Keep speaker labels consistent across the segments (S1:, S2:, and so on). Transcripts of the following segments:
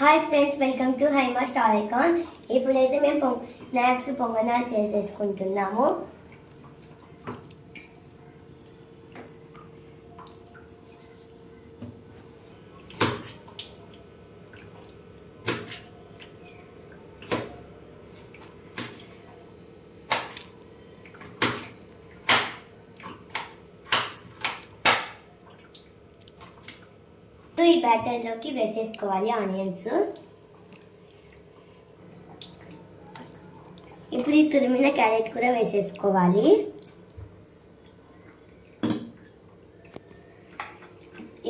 S1: Hi friends, welcome to Haima star icon. ఇప్పుడైతే మేము snacks పొంగనాలు చేసేసుకుంటున్నాము. ఈ బ్యాటర్లోకి వేసేసుకోవాలి ఆనియన్స్. ఇప్పుడు ఈ తురిమిన క్యారెట్ కూడా వేసేసుకోవాలి.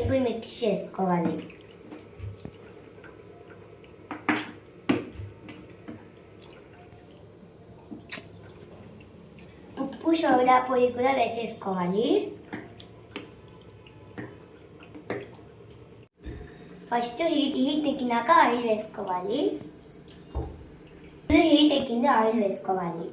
S1: ఇప్పుడు మిక్స్ చేసుకోవాలి. ఉప్పు సోడా పొడి కూడా వేసేసుకోవాలి. ఫస్ట్ హీట్ ఎక్కినాక ఆయిల్ వేసుకోవాలి. హీట్ ఎక్కింది, ఆయిల్ వేసుకోవాలి.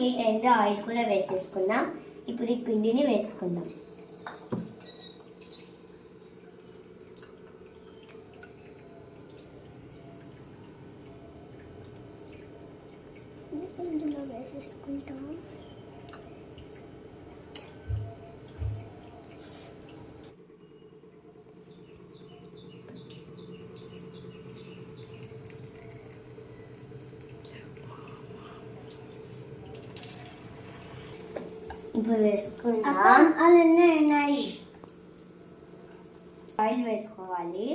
S1: హీట్ అయింది, ఆయిల్ కూడా వేసేసుకుందాం. ఇప్పుడు ఈ పిండిని వేసుకుందాం. ఇందులో వేసేసుకుంటాం. ఇప్పుడు వేసుకుందాం. అలానే ఉన్నాయి. ఆయిల్ వేసుకోవాలి.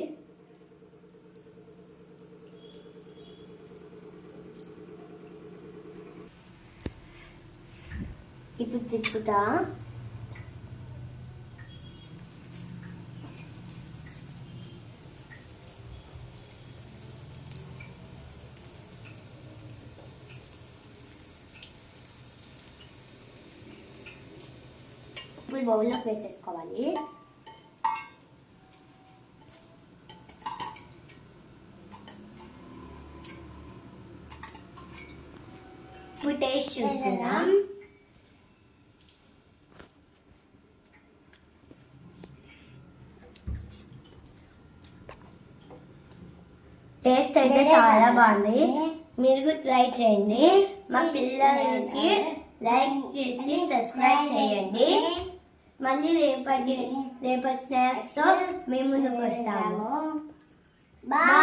S1: ఇప్పుడు తిప్పుతా. ఇప్పుడు బౌల్లోకి వేసేసుకోవాలి. ఇప్పుడు టేస్ట్ చూస్తున్నాం. టేస్ట్ అయితే చాలా బాగుంది. మీరు ట్రై చేయండి. మా పిల్లలకి లైక్ చేసి సబ్స్క్రైబ్ చేయండి. మళ్ళీ రేపటి స్నాక్స్తో మేము ముందుకు వస్తాము. బాయ్.